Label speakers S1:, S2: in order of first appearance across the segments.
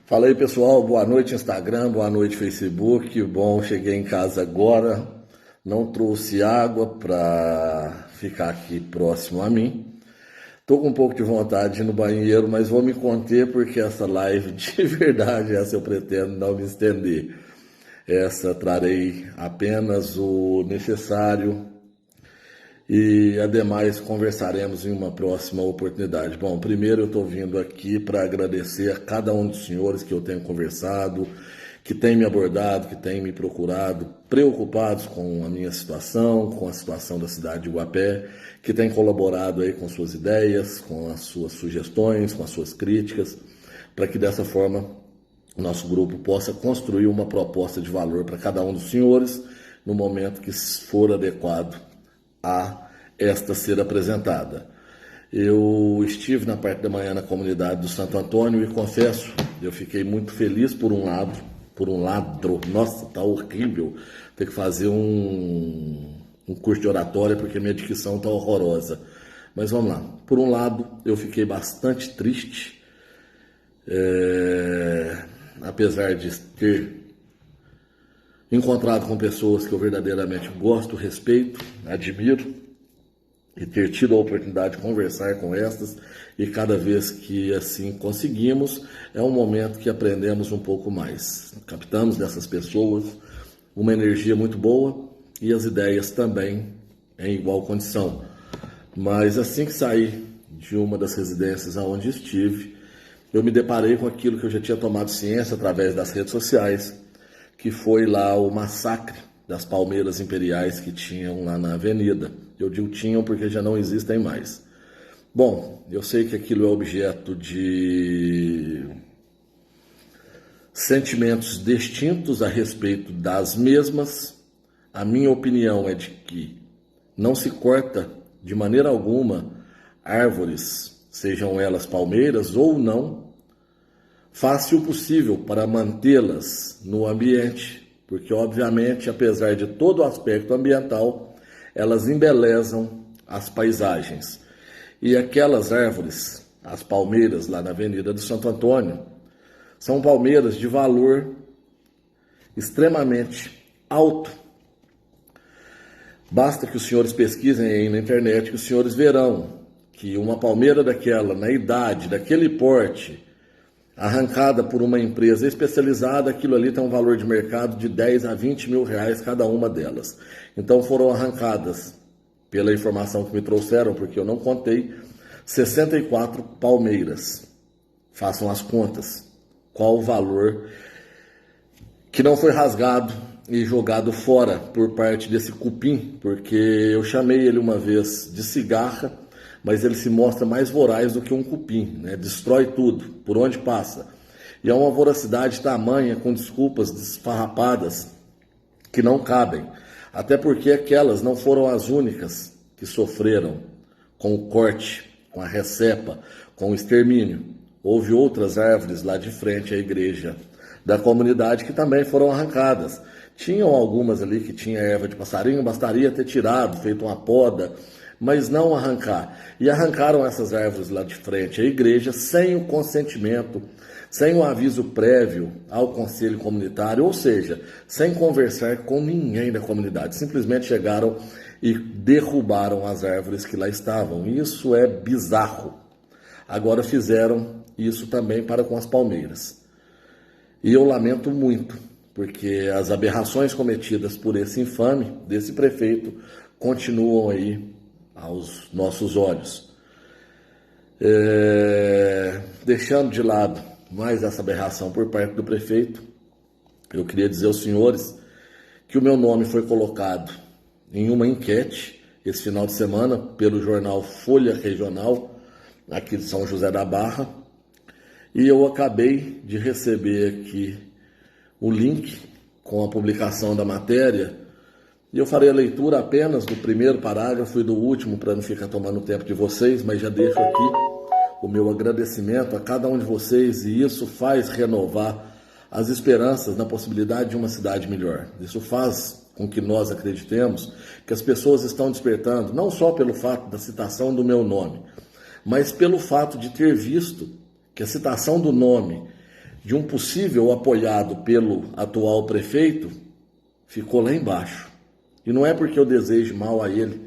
S1: Fala aí pessoal, boa noite Instagram, boa noite Facebook. Bom, cheguei em casa agora, não trouxe água para ficar aqui próximo a mim. Tô com um pouco de vontade de ir no banheiro, mas vou me conter porque essa live de verdade, essa eu pretendo não me estender. Essa trarei apenas o necessário e ademais conversaremos em uma próxima oportunidade. Bom, primeiro eu estou vindo aqui para agradecer a cada um dos senhores que eu tenho conversado, que tem me abordado, que tem me procurado, preocupados com a minha situação, com a situação da cidade de Guapé, que tem colaborado aí com suas ideias, com as suas sugestões, com as suas críticas, para que dessa forma o nosso grupo possa construir uma proposta de valor para cada um dos senhores no momento que for adequado a esta ser apresentada. Eu estive na parte da manhã na comunidade do Santo Antônio e confesso, eu fiquei muito feliz por um lado, nossa, tá horrível ter que fazer um curso de oratória porque minha dicção tá horrorosa. Mas vamos lá. Por um lado, eu fiquei bastante triste, apesar de ter encontrado com pessoas que eu verdadeiramente gosto, respeito, admiro e ter tido a oportunidade de conversar com estas, e cada vez que assim conseguimos, é um momento que aprendemos um pouco mais. Captamos dessas pessoas uma energia muito boa e as ideias também em igual condição. Mas assim que saí de uma das residências aonde estive, eu me deparei com aquilo que eu já tinha tomado ciência através das redes sociais, que foi lá o massacre das palmeiras imperiais que tinham lá na avenida. Eu digo tinham porque já não existem mais. Bom, eu sei que aquilo é objeto de sentimentos distintos a respeito das mesmas. A minha opinião é de que não se corta de maneira alguma árvores, sejam elas palmeiras ou não, faça o possível para mantê-las no ambiente, porque obviamente, apesar de todo o aspecto ambiental, elas embelezam as paisagens. E aquelas árvores, as palmeiras lá na Avenida do Santo Antônio, são palmeiras de valor extremamente alto. Basta que os senhores pesquisem aí na internet que os senhores verão que uma palmeira daquela, na idade, daquele porte, arrancada por uma empresa especializada, aquilo ali tem um valor de mercado de 10 a 20 mil reais cada uma delas. Então foram arrancadas, pela informação que me trouxeram, porque eu não contei, 64 palmeiras. Façam as contas. Qual o valor que não foi rasgado e jogado fora por parte desse cupim, porque eu chamei ele uma vez de cigarra, mas ele se mostra mais voraz do que um cupim, né? Destrói tudo, por onde passa. E é uma voracidade tamanha, com desculpas desfarrapadas, que não cabem. Até porque aquelas não foram as únicas que sofreram com o corte, com a recepa, com o extermínio. Houve outras árvores lá de frente à igreja da comunidade que também foram arrancadas. Tinham algumas ali que tinha erva de passarinho, bastaria ter tirado, feito uma poda, mas não arrancar. E arrancaram essas árvores lá de frente à igreja sem o consentimento, sem o aviso prévio ao conselho comunitário, ou seja, sem conversar com ninguém da comunidade. Simplesmente chegaram e derrubaram as árvores que lá estavam. Isso é bizarro. Agora fizeram isso também para com as palmeiras. E eu lamento muito, porque as aberrações cometidas por esse infame, desse prefeito, continuam aí aos nossos olhos. Deixando de lado mais essa aberração por parte do prefeito, eu queria dizer aos senhores que o meu nome foi colocado em uma enquete esse final de semana pelo jornal Folha Regional, aqui de São José da Barra, e eu acabei de receber aqui o link com a publicação da matéria. E eu farei a leitura apenas do primeiro parágrafo e do último, para não ficar tomando tempo de vocês, mas já deixo aqui o meu agradecimento a cada um de vocês, e isso faz renovar as esperanças na possibilidade de uma cidade melhor. Isso faz com que nós acreditemos que as pessoas estão despertando, não só pelo fato da citação do meu nome, mas pelo fato de ter visto que a citação do nome de um possível apoiado pelo atual prefeito ficou lá embaixo. E não é porque eu desejo mal a ele,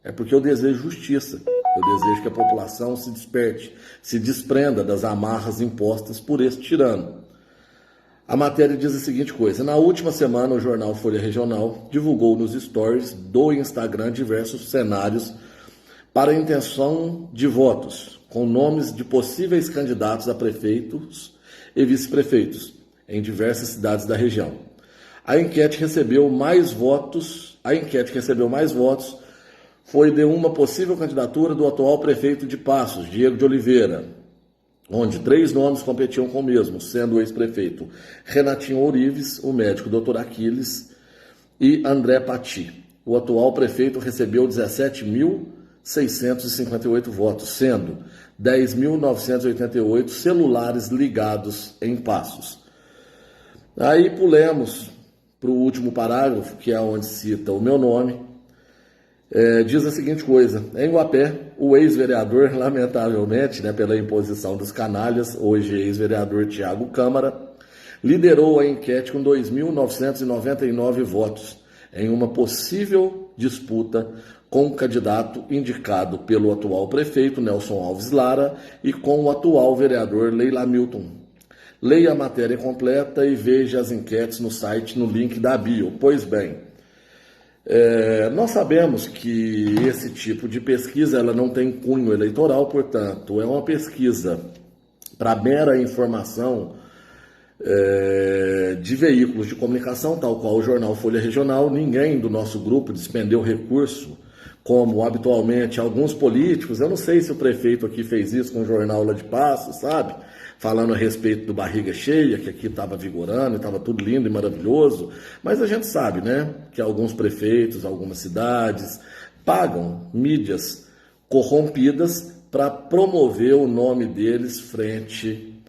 S1: é porque eu desejo justiça. Eu desejo que a população se desperte, se desprenda das amarras impostas por esse tirano. A matéria diz a seguinte coisa: na última semana, o jornal Folha Regional divulgou nos stories do Instagram diversos cenários para a intenção de votos, com nomes de possíveis candidatos a prefeitos e vice-prefeitos em diversas cidades da região. A enquete que recebeu mais votos foi de uma possível candidatura do atual prefeito de Passos, Diego de Oliveira, onde 3 nomes competiam com o mesmo, sendo o ex-prefeito Renatinho Ourives, o médico Dr. Aquiles e André Pati. O atual prefeito recebeu 17.658 votos, sendo 10.988 celulares ligados em Passos. Aí pulemos para o último parágrafo, que é onde cita o meu nome. Diz a seguinte coisa: em Guapé, o ex-vereador, lamentavelmente, pela imposição dos canalhas, hoje ex-vereador Tiago Câmara, liderou a enquete com 2.999 votos, em uma possível disputa com o candidato indicado pelo atual prefeito Nelson Alves Lara e com o atual vereador Leila Milton. Leia a matéria completa e veja as enquetes no site, no link da bio. Pois bem, nós sabemos que esse tipo de pesquisa ela não tem cunho eleitoral, portanto, é uma pesquisa para mera informação de veículos de comunicação, tal qual o jornal Folha Regional. Ninguém do nosso grupo despendeu recurso, como habitualmente alguns políticos. Eu não sei se o prefeito aqui fez isso com o jornal lá de Passos, sabe? Falando a respeito do barriga cheia, que aqui estava vigorando, estava tudo lindo e maravilhoso, mas a gente sabe, que alguns prefeitos, algumas cidades, pagam mídias corrompidas para promover o nome deles frente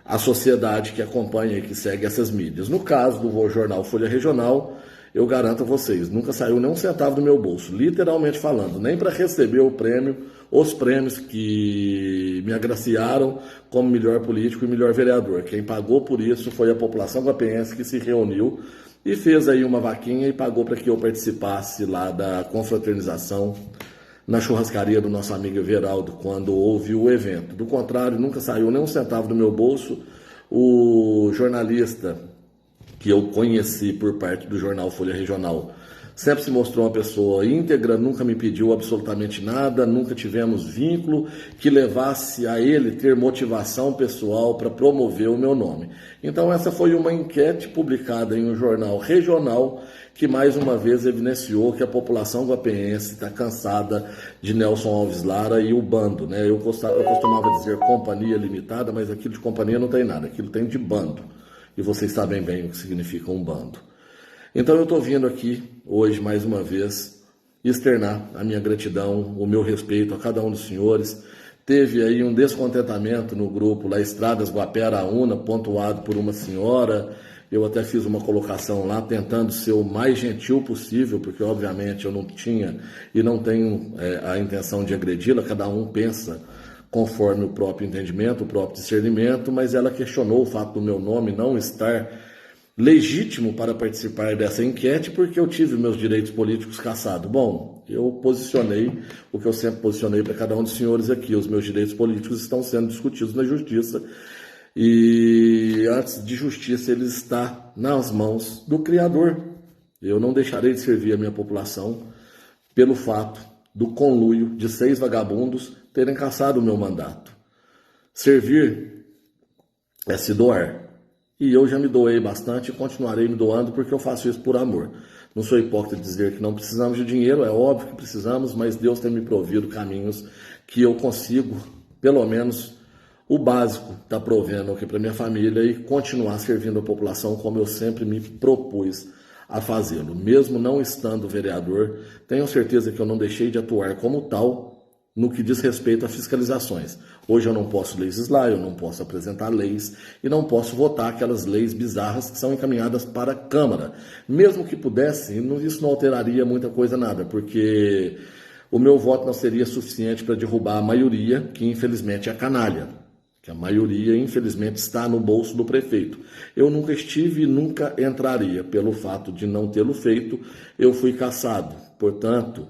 S1: à sociedade que acompanha e que segue essas mídias. No caso do jornal Folha Regional, eu garanto a vocês, nunca saiu nem um centavo do meu bolso, literalmente falando, nem para receber o prêmio, os prêmios que me agraciaram como melhor político e melhor vereador. Quem pagou por isso foi a população guapense, que se reuniu e fez aí uma vaquinha e pagou para que eu participasse lá da confraternização na churrascaria do nosso amigo Everaldo, quando houve o evento. Do contrário, nunca saiu nem um centavo do meu bolso. O jornalista que eu conheci por parte do jornal Folha Regional sempre se mostrou uma pessoa íntegra, nunca me pediu absolutamente nada, nunca tivemos vínculo que levasse a ele ter motivação pessoal para promover o meu nome. Então essa foi uma enquete publicada em um jornal regional que mais uma vez evidenciou que a população guapense está cansada de Nelson Alves Lara e o bando. Eu costumava dizer companhia limitada, mas aquilo de companhia não tem nada, aquilo tem de bando. E vocês sabem bem o que significa um bando. Então eu estou vindo aqui hoje, mais uma vez, externar a minha gratidão, o meu respeito a cada um dos senhores. Teve aí um descontentamento no grupo lá, Estradas Guapé Araúna, pontuado por uma senhora. Eu até fiz uma colocação lá, tentando ser o mais gentil possível, porque obviamente eu não tinha e não tenho a intenção de agredi-la, cada um pensa conforme o próprio entendimento, o próprio discernimento, mas ela questionou o fato do meu nome não estar legítimo para participar dessa enquete, porque eu tive meus direitos políticos cassados. Bom, eu posicionei o que eu sempre posicionei para cada um dos senhores aqui: os meus direitos políticos estão sendo discutidos na justiça, e antes de justiça ele está nas mãos do Criador. Eu não deixarei de servir a minha população pelo fato do conluio de 6 vagabundos terem cassado o meu mandato. Servir é se doar. E eu já me doei bastante e continuarei me doando, porque eu faço isso por amor. Não sou hipócrita de dizer que não precisamos de dinheiro, é óbvio que precisamos, mas Deus tem me provido caminhos que eu consigo, pelo menos o básico, estar provendo aqui para minha família e continuar servindo a população como eu sempre me propus a fazê-lo. Mesmo não estando vereador, tenho certeza que eu não deixei de atuar como tal no que diz respeito a fiscalizações. Hoje eu não posso legislar, eu não posso apresentar leis e não posso votar aquelas leis bizarras que são encaminhadas para a Câmara. Mesmo que pudesse, isso não alteraria muita coisa nada, porque o meu voto não seria suficiente para derrubar a maioria, que infelizmente é canalha, que a maioria, infelizmente, está no bolso do prefeito. Eu nunca estive e nunca entraria. Pelo fato de não tê-lo feito, eu fui cassado. Portanto,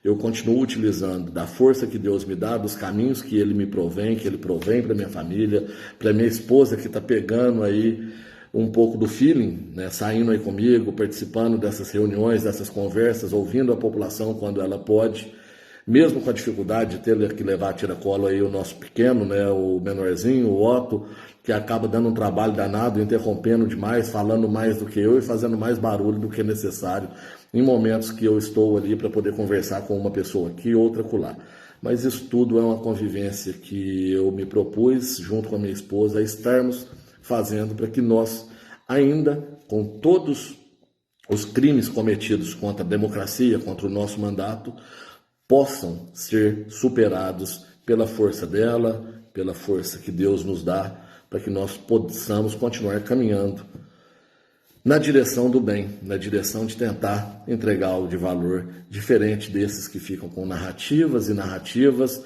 S1: eu continuo utilizando da força que Deus me dá, dos caminhos que Ele me provém, que Ele provém para minha família, para minha esposa que está pegando aí um pouco do feeling, né, saindo aí comigo, participando dessas reuniões, dessas conversas, ouvindo a população quando ela pode, mesmo com a dificuldade de ter que levar a tiracolo aí o nosso pequeno, né, o menorzinho, o Otto, que acaba dando um trabalho danado, interrompendo demais, falando mais do que eu e fazendo mais barulho do que é necessário em momentos que eu estou ali para poder conversar com uma pessoa aqui, outra acolá. Mas isso tudo é uma convivência que eu me propus, junto com a minha esposa, a estarmos fazendo para que nós, ainda com todos os crimes cometidos contra a democracia, contra o nosso mandato, possam ser superados pela força dela, pela força que Deus nos dá, para que nós possamos continuar caminhando na direção do bem, na direção de tentar entregar algo de valor diferente desses que ficam com narrativas e narrativas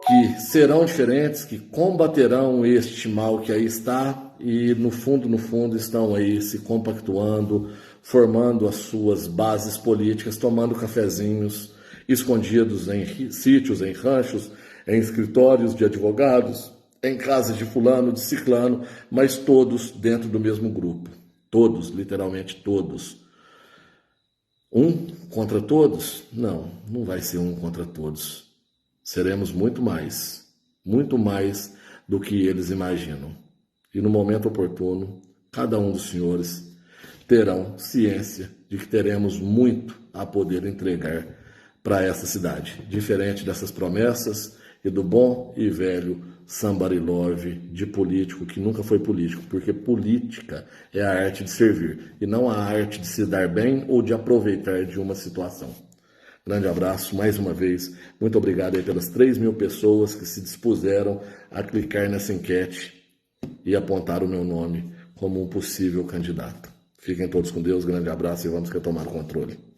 S1: que serão diferentes, que combaterão este mal que aí está e no fundo estão aí se compactuando, formando as suas bases políticas, tomando cafezinhos escondidos em sítios, em ranchos, em escritórios de advogados, em casas de fulano, de ciclano, mas todos dentro do mesmo grupo. Todos, literalmente todos. Um contra todos? Não, não vai ser um contra todos. Seremos muito mais do que eles imaginam. E no momento oportuno, cada um dos senhores terão ciência de que teremos muito a poder entregar para essa cidade. Diferente dessas promessas e do bom e velho somebody love de político que nunca foi político, porque política é a arte de servir e não a arte de se dar bem ou de aproveitar de uma situação. Grande abraço, mais uma vez. Muito obrigado aí pelas 3.000 pessoas que se dispuseram a clicar nessa enquete e apontar o meu nome como um possível candidato. Fiquem todos com Deus, grande abraço e vamos retomar o controle.